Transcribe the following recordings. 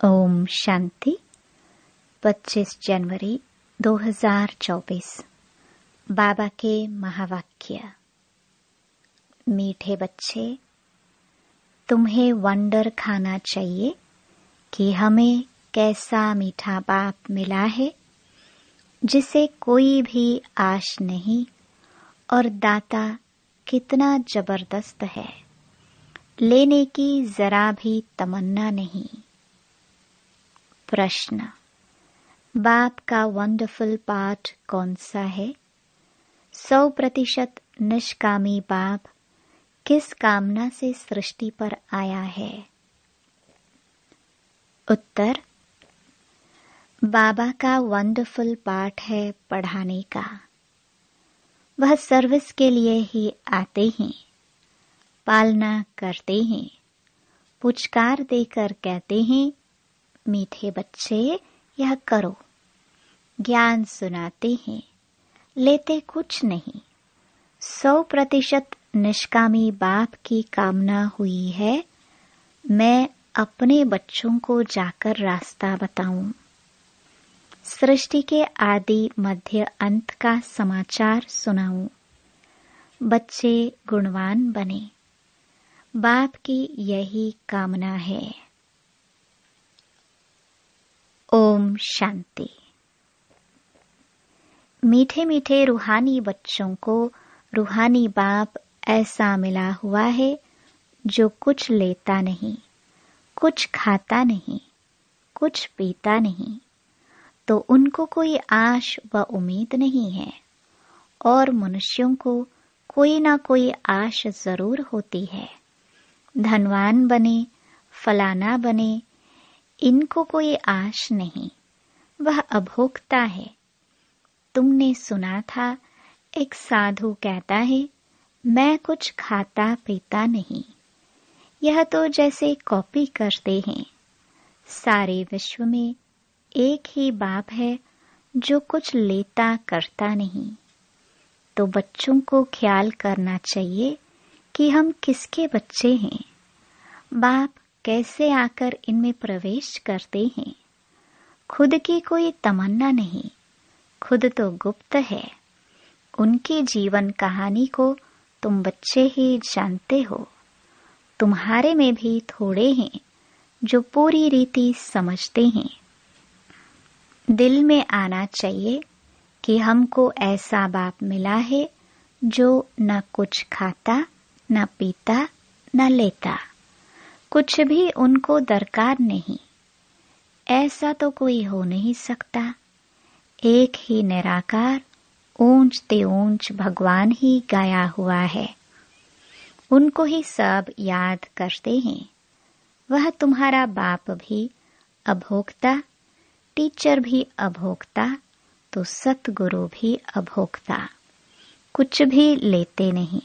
ओम शांति। 25 जनवरी 2024। बाबा के महावाक्य। मीठे बच्चे, तुम्हें वंडर खाना चाहिए कि हमें कैसा मीठा बाप मिला है जिसे कोई भी आश नहीं, और दाता कितना जबरदस्त है, लेने की जरा भी तमन्ना नहीं। प्रश्न, बाप का वंडरफुल पाठ कौन सा है? 100% निष्कामी बाप किस कामना से सृष्टि पर आया है? उत्तर, बाबा का वंडरफुल पाठ है पढ़ाने का। वह सर्विस के लिए ही आते हैं, पालना करते हैं, पुचकार देकर कहते हैं, मीठे बच्चे यह करो। ज्ञान सुनाते हैं, लेते कुछ नहीं। 100% निष्कामी बाप की कामना हुई है, मैं अपने बच्चों को जाकर रास्ता बताऊं। सृष्टि के आदि मध्य अंत का समाचार सुनाऊं। बच्चे गुणवान बने। बाप की यही कामना है। ओम शांति। मीठे मीठे रूहानी बच्चों को रूहानी बाप ऐसा मिला हुआ है जो कुछ लेता नहीं, कुछ खाता नहीं, कुछ पीता नहीं, तो उनको कोई आश व उम्मीद नहीं है। और मनुष्यों को कोई ना कोई आश जरूर होती है। धनवान बने, फलाना बने, इनको कोई आश नहीं। वह अभोक्ता है। तुमने सुना था, एक साधु कहता है, मैं कुछ खाता पीता नहीं। यह तो जैसे कॉपी करते हैं। सारे विश्व में एक ही बाप है जो कुछ लेता करता नहीं। तो बच्चों को ख्याल करना चाहिए कि हम किसके बच्चे हैं। बाप कैसे आकर इनमें प्रवेश करते हैं। खुद की कोई तमन्ना नहीं, खुद तो गुप्त है। उनकी जीवन कहानी को तुम बच्चे ही जानते हो। तुम्हारे में भी थोड़े हैं जो पूरी रीति समझते हैं। दिल में आना चाहिए कि हमको ऐसा बाप मिला है जो न कुछ खाता, न पीता, न लेता। कुछ भी उनको दरकार नहीं। ऐसा तो कोई हो नहीं सकता। एक ही निराकार ऊंच ते ऊंच भगवान ही गाया हुआ है। उनको ही सब याद करते हैं। वह तुम्हारा बाप भी अभोक्ता, टीचर भी अभोक्ता, तो सतगुरु भी अभोक्ता। कुछ भी लेते नहीं।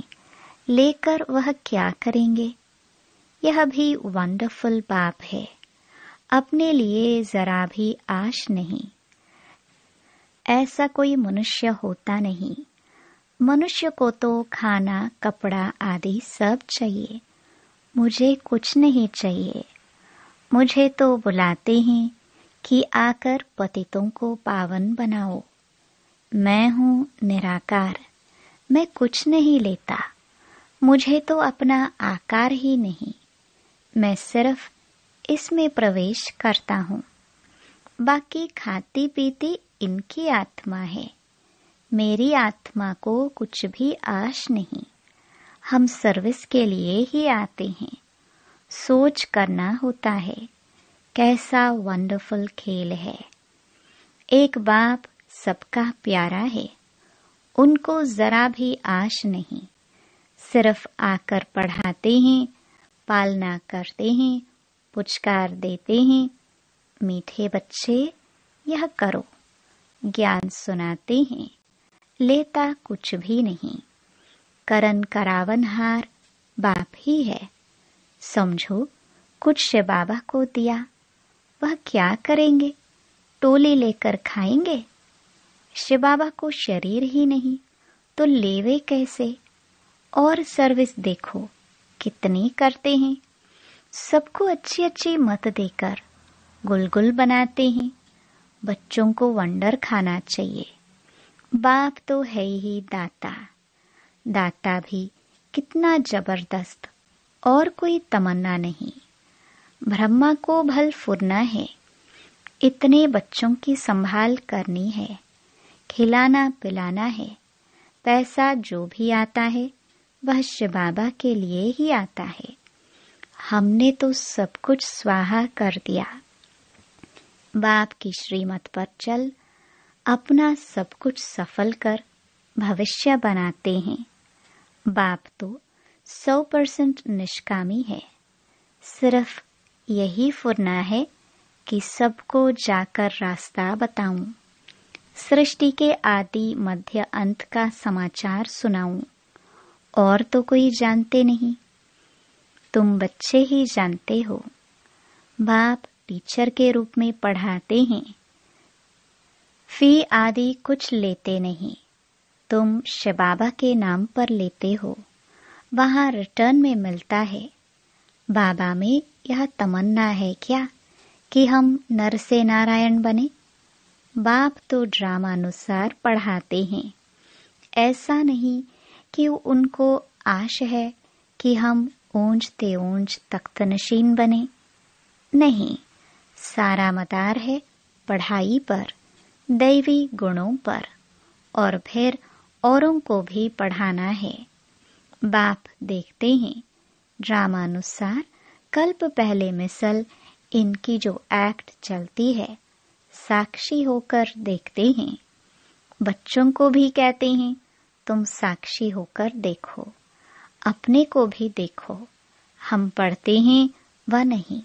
लेकर वह क्या करेंगे? यह भी वंडरफुल बाप है। अपने लिए जरा भी आश नहीं। ऐसा कोई मनुष्य होता नहीं। मनुष्य को तो खाना, कपड़ा आदि सब चाहिए। मुझे कुछ नहीं चाहिए। मुझे तो बुलाते हैं कि आकर पतितों को पावन बनाओ। मैं हूँ निराकार। मैं कुछ नहीं लेता। मुझे तो अपना आकार ही नहीं। मैं सिर्फ इसमें प्रवेश करता हूँ। बाकी खाती पीती इनकी आत्मा है। मेरी आत्मा को कुछ भी आश नहीं। हम सर्विस के लिए ही आते हैं। सोच करना होता है, कैसा वंडरफुल खेल है। एक बाप सबका प्यारा है। उनको जरा भी आश नहीं। सिर्फ आकर पढ़ाते हैं, पालना करते हैं, पुचकार देते हैं, मीठे बच्चे यह करो। ज्ञान सुनाते हैं, लेता कुछ भी नहीं। करन करावनहार बाप ही है। समझो, कुछ शिव बाबा को दिया, वह क्या करेंगे? टोली लेकर खाएंगे? शिव बाबा को शरीर ही नहीं, तो लेवे कैसे? और सर्विस देखो कितनी करते हैं। सबको अच्छी अच्छी मत देकर गुलगुल बनाते हैं। बच्चों को वंडर खाना चाहिए। बाप तो है ही दाता, दाता भी कितना जबरदस्त, और कोई तमन्ना नहीं। ब्रह्मा को भल फुरना है, इतने बच्चों की संभाल करनी है, खिलाना पिलाना है। पैसा जो भी आता है वह शिव बाबा के लिए ही आता है। हमने तो सब कुछ स्वाहा कर दिया। बाप की श्रीमत पर चल अपना सब कुछ सफल कर भविष्य बनाते हैं। बाप तो 100% निष्कामी है। सिर्फ यही फुरना है कि सबको जाकर रास्ता बताऊं, सृष्टि के आदि मध्य अंत का समाचार सुनाऊं। और तो कोई जानते नहीं, तुम बच्चे ही जानते हो। बाप टीचर के रूप में पढ़ाते हैं, फी आदि कुछ लेते नहीं। तुम शिव बाबा के नाम पर लेते हो, वहां रिटर्न में मिलता है। बाबा में यह तमन्ना है क्या कि हम नर से नारायण बने? बाप तो ड्रामानुसार पढ़ाते हैं। ऐसा नहीं कि उनको आश है कि हम ऊंचते ऊंच तख्तनशीन बने। नहीं, सारा मदार है पढ़ाई पर, दैवी गुणों पर, और फिर औरों को भी पढ़ाना है। बाप देखते हैं ड्रामानुसार कल्प पहले मिसल इनकी जो एक्ट चलती है, साक्षी होकर देखते हैं। बच्चों को भी कहते हैं तुम साक्षी होकर देखो, अपने को भी देखो। हम पढ़ते हैं व नहीं,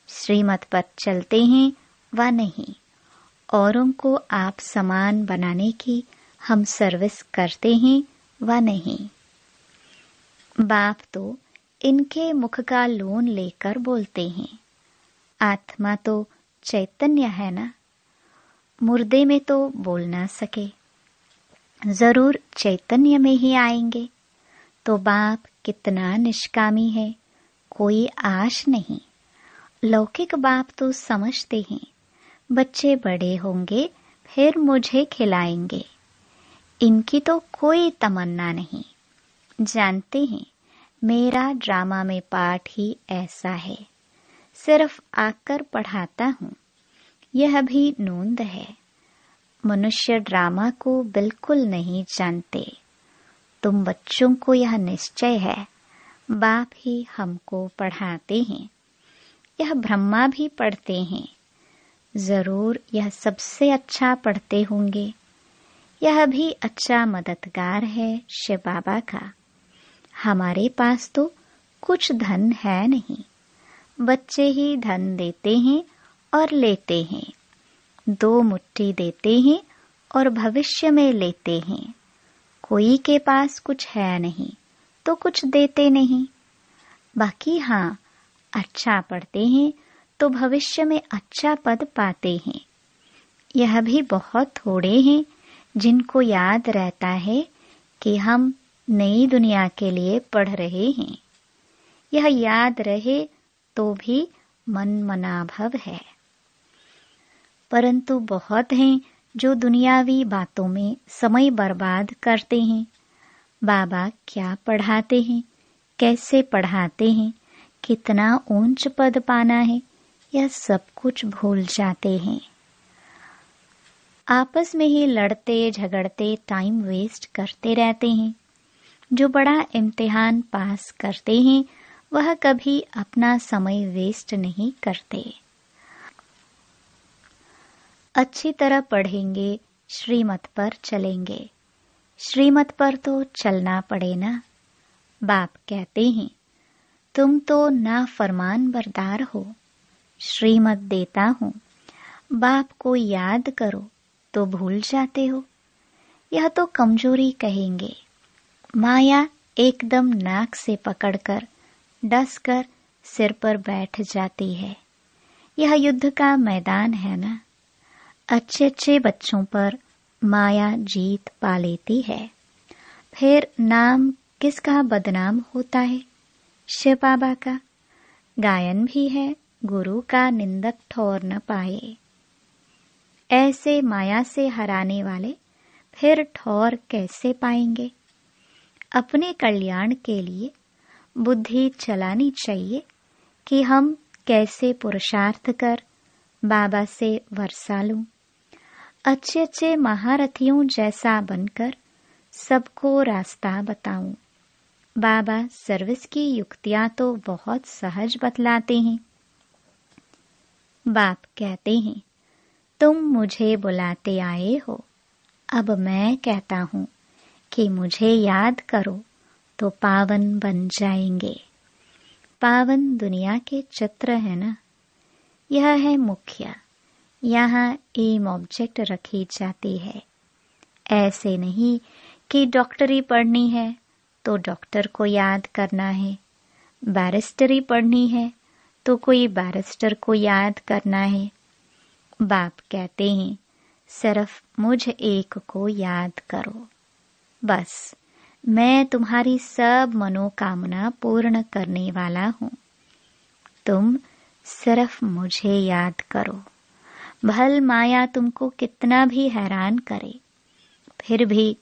श्रीमत पर चलते हैं व नहीं, औरों को आप समान बनाने की हम सर्विस करते हैं व नहीं। बाप तो इनके मुख का लोन लेकर बोलते हैं। आत्मा तो चैतन्य है ना, मुर्दे में तो बोल ना सके, जरूर चैतन्य में ही आएंगे। तो बाप कितना निष्कामी है, कोई आश नहीं। लौकिक बाप तो समझते हैं बच्चे बड़े होंगे फिर मुझे खिलाएंगे। इनकी तो कोई तमन्ना नहीं। जानते हैं मेरा ड्रामा में पाठ ही ऐसा है, सिर्फ आकर पढ़ाता हूँ। यह भी नोंद है, मनुष्य ड्रामा को बिल्कुल नहीं जानते। तुम बच्चों को यह निश्चय है, बाप ही हमको पढ़ाते हैं। यह ब्रह्मा भी पढ़ते हैं, जरूर यह सबसे अच्छा पढ़ते होंगे। यह भी अच्छा मददगार है शिव बाबा का। हमारे पास तो कुछ धन है नहीं, बच्चे ही धन देते हैं और लेते हैं। 2 मुट्ठी देते हैं और भविष्य में लेते हैं। कोई के पास कुछ है नहीं तो कुछ देते नहीं। बाकी हाँ, अच्छा पढ़ते हैं तो भविष्य में अच्छा पद पाते हैं। यह भी बहुत थोड़े हैं जिनको याद रहता है कि हम नई दुनिया के लिए पढ़ रहे हैं। यह याद रहे तो भी मन मनाभव है। परंतु बहुत हैं जो दुनियावी बातों में समय बर्बाद करते हैं। बाबा क्या पढ़ाते हैं, कैसे पढ़ाते हैं, कितना ऊंच पद पाना है, यह सब कुछ भूल जाते हैं। आपस में ही लड़ते झगड़ते टाइम वेस्ट करते रहते हैं। जो बड़ा इम्तिहान पास करते हैं वह कभी अपना समय वेस्ट नहीं करते। अच्छी तरह पढ़ेंगे, श्रीमत पर चलेंगे। श्रीमत पर तो चलना पड़े ना। बाप कहते हैं तुम तो नाफरमान बरदार हो, श्रीमत देता हूँ, बाप को याद करो तो भूल जाते हो। यह तो कमजोरी कहेंगे। माया एकदम नाक से पकड़कर डसकर सिर पर बैठ जाती है। यह युद्ध का मैदान है ना। अच्छे अच्छे बच्चों पर माया जीत पा लेती है। फिर नाम किसका बदनाम होता है? शिव बाबा का। गायन भी है, गुरु का निंदक ठहर न पाए। ऐसे माया से हराने वाले फिर ठौर कैसे पाएंगे? अपने कल्याण के लिए बुद्धि चलानी चाहिए कि हम कैसे पुरुषार्थ कर बाबा से वर्षा लूं, अच्छे अच्छे महारथियों जैसा बनकर सबको रास्ता बताऊं। बाबा सर्विस की युक्तियां तो बहुत सहज बतलाते हैं। बाप कहते हैं, तुम मुझे बुलाते आए हो, अब मैं कहता हूँ कि मुझे याद करो तो पावन बन जाएंगे। पावन दुनिया के चित्र है ना, यह है मुख्य। यहाँ एम ऑब्जेक्ट रखी जाती है। ऐसे नहीं कि डॉक्टरी पढ़नी है तो डॉक्टर को याद करना है, बैरिस्टरी पढ़नी है तो कोई बैरिस्टर को याद करना है। बाप कहते हैं, सिर्फ मुझ एक को याद करो, बस मैं तुम्हारी सब मनोकामना पूर्ण करने वाला हूँ। तुम सिर्फ मुझे याद करो। भल माया तुमको कितना भी हैरान करे, फिर भी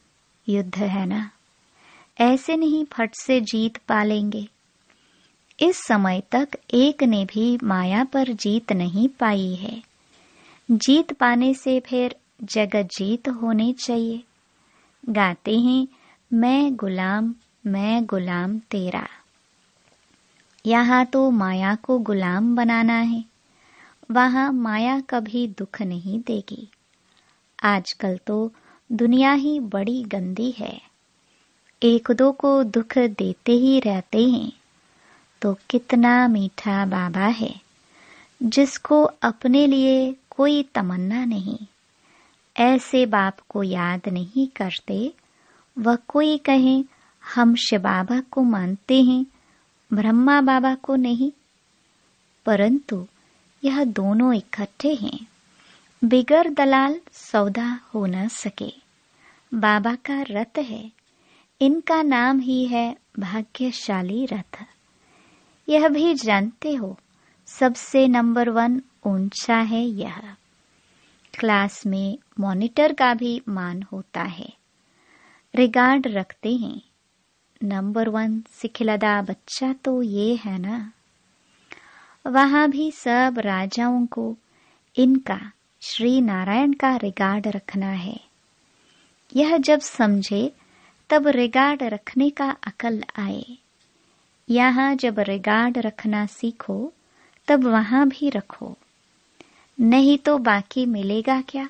युद्ध है ना, ऐसे नहीं फट से जीत पा लेंगे। इस समय तक एक ने भी माया पर जीत नहीं पाई है। जीत पाने से फिर जगत जीत होनी चाहिए। गाते हैं, मैं गुलाम तेरा। यहाँ तो माया को गुलाम बनाना है, वहाँ माया कभी दुख नहीं देगी। आजकल तो दुनिया ही बड़ी गंदी है, एक दो को दुख देते ही रहते हैं। तो कितना मीठा बाबा है, जिसको अपने लिए कोई तमन्ना नहीं। ऐसे बाप को याद नहीं करते। वह कोई कहे हम शिव बाबा को मानते हैं, ब्रह्मा बाबा को नहीं, परंतु यह दोनों इकट्ठे हैं। बिगर दलाल सौदा हो न सके। बाबा का रथ है, इनका नाम ही है भाग्यशाली रथ। यह भी जानते हो, सबसे नंबर 1 ऊंचा है यह। क्लास में मॉनिटर का भी मान होता है, रिगार्ड रखते हैं। नंबर 1 सिखिलदा बच्चा तो ये है ना। वहां भी सब राजाओं को इनका श्री नारायण का रिगार्ड रखना है। यह जब समझे तब रिगार्ड रखने का अकल आए। यहाँ जब रिगार्ड रखना सीखो तब वहां भी रखो, नहीं तो बाकी मिलेगा क्या?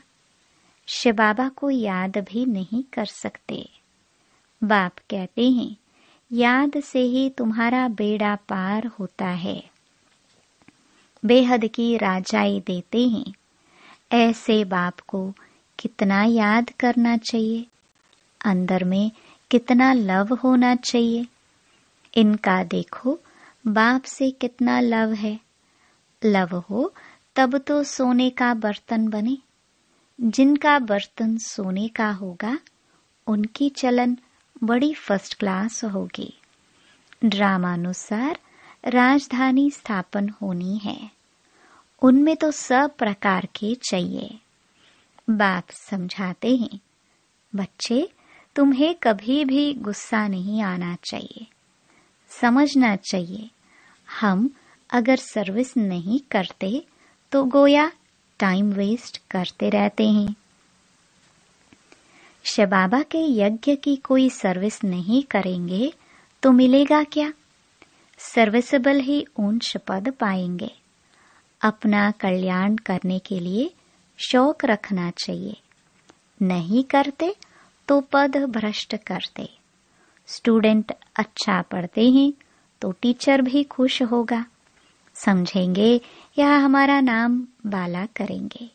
शिव बाबा को याद भी नहीं कर सकते। बाप कहते हैं, याद से ही तुम्हारा बेड़ा पार होता है। बेहद की राजाई देते हैं। ऐसे बाप को कितना याद करना चाहिए, अंदर में कितना लव होना चाहिए। इनका देखो बाप से कितना लव है। लव हो तब तो सोने का बर्तन बने। जिनका बर्तन सोने का होगा उनकी चलन बड़ी फर्स्ट क्लास होगी। ड्रामानुसार राजधानी स्थापन होनी है, उनमें तो सब प्रकार के चाहिए। बाप समझाते हैं, बच्चे तुम्हें कभी भी गुस्सा नहीं आना चाहिए। समझना चाहिए, हम अगर सर्विस नहीं करते तो गोया टाइम वेस्ट करते रहते हैं। शिव बाबा के यज्ञ की कोई सर्विस नहीं करेंगे तो मिलेगा क्या? सर्विसेबल ही ऊंच पद पाएंगे। अपना कल्याण करने के लिए शौक रखना चाहिए। नहीं करते तो पद भ्रष्ट करते। स्टूडेंट अच्छा पढ़ते हैं तो टीचर भी खुश होगा, समझेंगे यह हमारा नाम बाला करेंगे।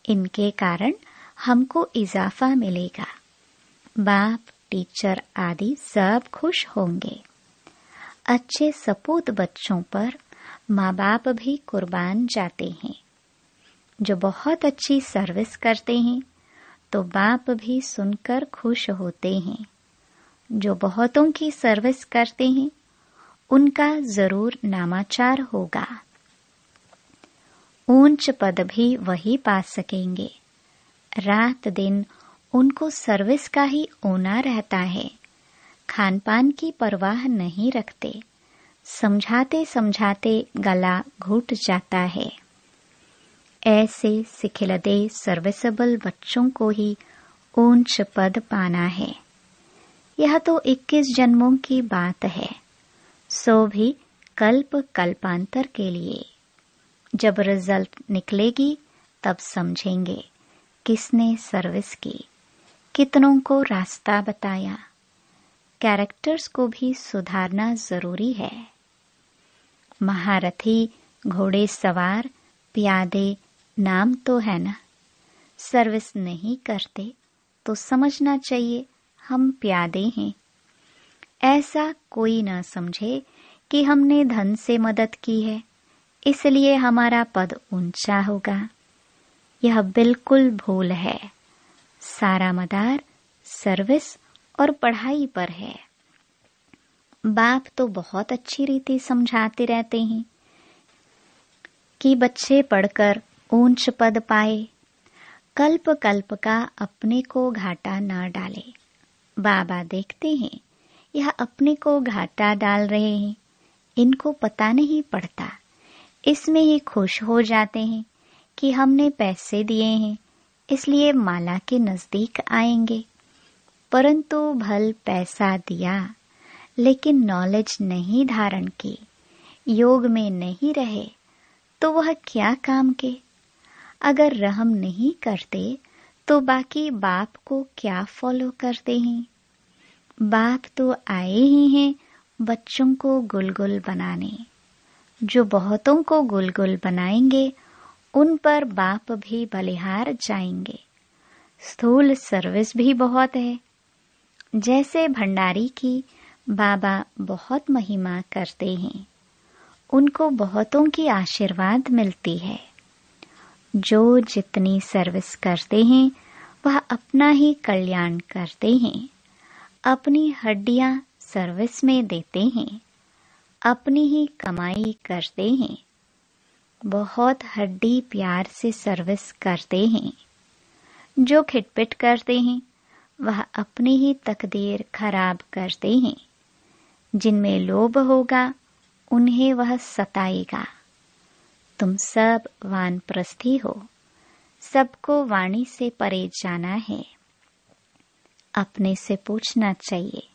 इनके कारण हमको इजाफा मिलेगा। बाप, टीचर आदि सब खुश होंगे। अच्छे सपूत बच्चों पर माँ बाप भी कुर्बान जाते हैं। जो बहुत अच्छी सर्विस करते हैं तो बाप भी सुनकर खुश होते हैं। जो बहुतों की सर्विस करते हैं उनका जरूर नामाचार होगा। ऊंच पद भी वही पा सकेंगे। रात दिन उनको सर्विस का ही होना रहता है। खान पान की परवाह नहीं रखते। समझाते समझाते गला घुट जाता है। ऐसे सिखिलदे सर्विसेबल बच्चों को ही ऊंच पद पाना है। यह तो 21 जन्मों की बात है, सो भी कल्प कल्पांतर के लिए। जब रिजल्ट निकलेगी तब समझेंगे किसने सर्विस की, कितनों को रास्ता बताया। कैरेक्टर्स को भी सुधारना जरूरी है। महारथी, घोड़े सवार, प्यादे नाम तो है ना। सर्विस नहीं करते तो समझना चाहिए हम प्यादे हैं। ऐसा कोई न समझे कि हमने धन से मदद की है, इसलिए हमारा पद ऊंचा होगा। यह बिल्कुल भूल है। सारा मदार सर्विस और पढ़ाई पर है। बाप तो बहुत अच्छी रीति समझाते रहते हैं कि बच्चे पढ़कर ऊंच पद पाए। कल्प कल्प का अपने को घाटा ना डाले। बाबा देखते हैं यह अपने को घाटा डाल रहे हैं, इनको पता नहीं पड़ता। इसमें ही खुश हो जाते हैं कि हमने पैसे दिए हैं, इसलिए माला के नजदीक आएंगे। परंतु भल पैसा दिया, लेकिन नॉलेज नहीं धारण की, योग में नहीं रहे, तो वह क्या काम के। अगर रहम नहीं करते तो बाकी बाप को क्या फॉलो करते हैं। बाप तो आए ही हैं बच्चों को गुलगुल बनाने। जो बहुतों को गुलगुल बनाएंगे उन पर बाप भी बलिहार जाएंगे। स्थूल सर्विस भी बहुत है। जैसे भंडारी की बाबा बहुत महिमा करते हैं, उनको बहुतों की आशीर्वाद मिलती है। जो जितनी सर्विस करते हैं वह अपना ही कल्याण करते हैं। अपनी हड्डियां सर्विस में देते हैं, अपनी ही कमाई करते हैं। बहुत हड्डी प्यार से सर्विस करते हैं। जो खिटपिट करते हैं वह अपनी ही तकदीर खराब करते हैं। जिनमें लोभ होगा उन्हें वह सताएगा। तुम सब वानप्रस्थी हो, सबको वाणी से परे जाना है। अपने से पूछना चाहिए,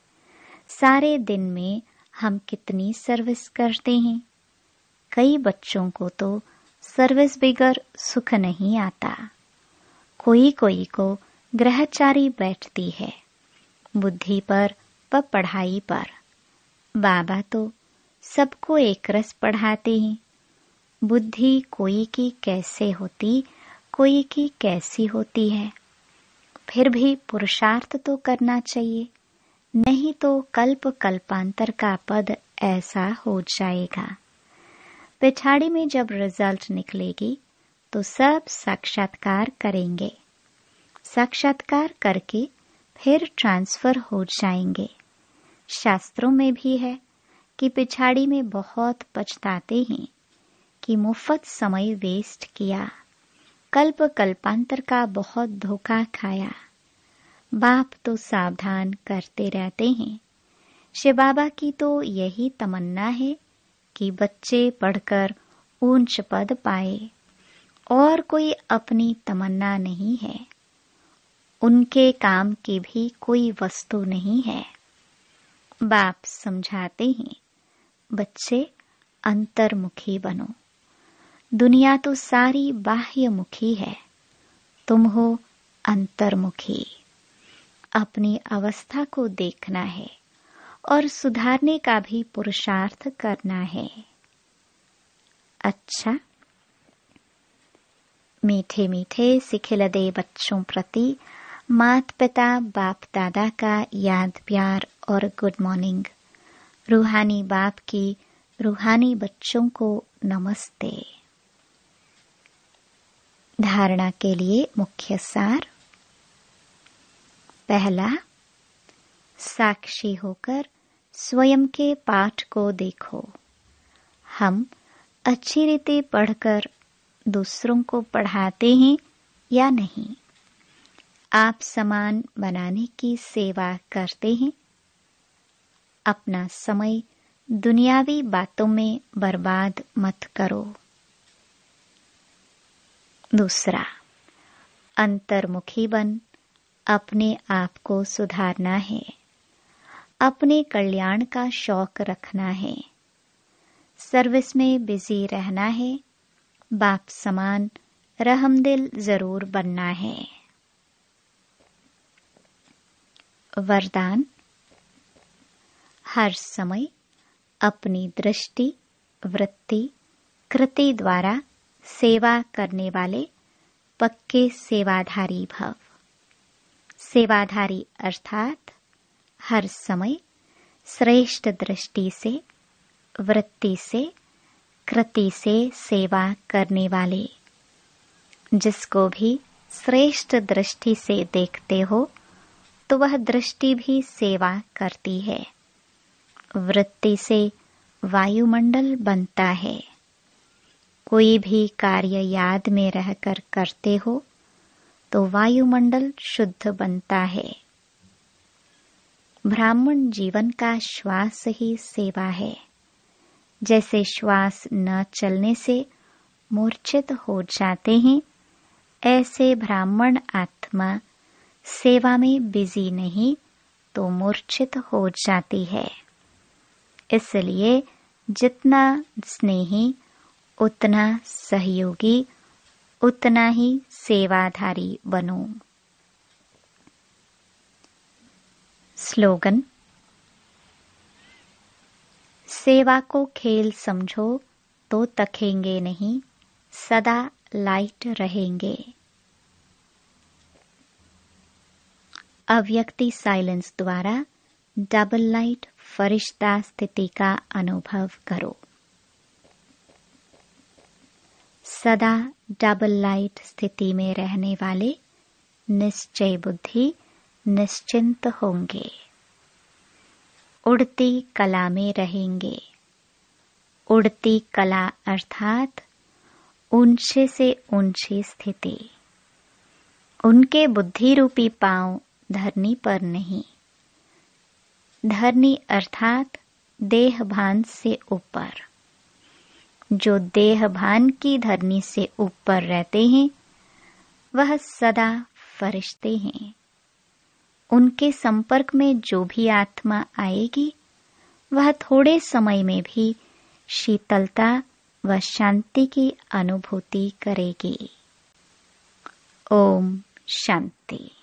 सारे दिन में हम कितनी सर्विस करते हैं। कई बच्चों को तो सर्विस बगैर सुख नहीं आता। कोई कोई को ग्रहचारी बैठती है, बुद्धि पर व पढ़ाई पर। बाबा तो सबको एक रस पढ़ाते हैं। बुद्धि कोई की कैसे होती, कोई की कैसी होती है। फिर भी पुरुषार्थ तो करना चाहिए, नहीं तो कल्प कल्पांतर का पद ऐसा हो जाएगा। पिछाड़ी में जब रिजल्ट निकलेगी तो सब साक्षात्कार करेंगे। साक्षात्कार करके फिर ट्रांसफर हो जाएंगे। शास्त्रों में भी है कि पिछाड़ी में बहुत पछताते हैं कि मुफ्त समय वेस्ट किया, कल्प कल्पांतर का बहुत धोखा खाया। बाप तो सावधान करते रहते हैं। शिव बाबा की तो यही तमन्ना है कि बच्चे पढ़कर ऊंच पद पाए, और कोई अपनी तमन्ना नहीं है। उनके काम की भी कोई वस्तु नहीं है। बाप समझाते हैं, बच्चे अंतर्मुखी बनो। दुनिया तो सारी बाह्यमुखी है, तुम हो अंतर्मुखी। अपनी अवस्था को देखना है और सुधारने का भी पुरुषार्थ करना है। अच्छा, मीठे मीठे सिखिलदे बच्चों प्रति माता पिता बाप दादा का याद प्यार और गुड मॉर्निंग। रूहानी बाप की रूहानी बच्चों को नमस्ते। धारणा के लिए मुख्य सार। पहला, साक्षी होकर स्वयं के पाठ को देखो। हम अच्छी रीति पढ़कर दूसरों को पढ़ाते हैं या नहीं? आप सामान बनाने की सेवा करते हैं? अपना समय दुनियावी बातों में बर्बाद मत करो। दूसरा, अंतर्मुखी बन अपने आप को सुधारना है। अपने कल्याण का शौक रखना है। सर्विस में बिजी रहना है। बाप समान रहमदिल जरूर बनना है। वरदान, हर समय अपनी दृष्टि, वृत्ति, कृति द्वारा सेवा करने वाले पक्के सेवाधारी भव। सेवाधारी अर्थात हर समय श्रेष्ठ दृष्टि से, वृत्ति से, कृति से सेवा करने वाले। जिसको भी श्रेष्ठ दृष्टि से देखते हो तो वह दृष्टि भी सेवा करती है। वृत्ति से वायुमंडल बनता है। कोई भी कार्य याद में रहकर करते हो तो वायुमंडल शुद्ध बनता है। ब्राह्मण जीवन का श्वास ही सेवा है। जैसे श्वास न चलने से मूर्छित हो जाते हैं, ऐसे ब्राह्मण आत्मा सेवा में बिजी नहीं तो मूर्छित हो जाती है। इसलिए जितना स्नेही, उतना सहयोगी, उतना ही सेवाधारी बनो। स्लोगन, सेवा को खेल समझो तो तकेंगे नहीं, सदा लाइट रहेंगे। अव्यक्ति साइलेंस द्वारा डबल लाइट फरिश्ता स्थिति का अनुभव करो। सदा डबल लाइट स्थिति में रहने वाले निश्चय बुद्धि निश्चिंत होंगे। उड़ती कला में रहेंगे। उड़ती कला अर्थात ऊंचे से ऊंची स्थिति। उनके बुद्धि रूपी पांव धरनी पर नहीं। धरनी अर्थात देह भान से ऊपर। जो देह भान की धरनी से ऊपर रहते हैं वह सदा फरिश्ते हैं। उनके संपर्क में जो भी आत्मा आएगी वह थोड़े समय में भी शीतलता व शांति की अनुभूति करेगी। ओम शांति।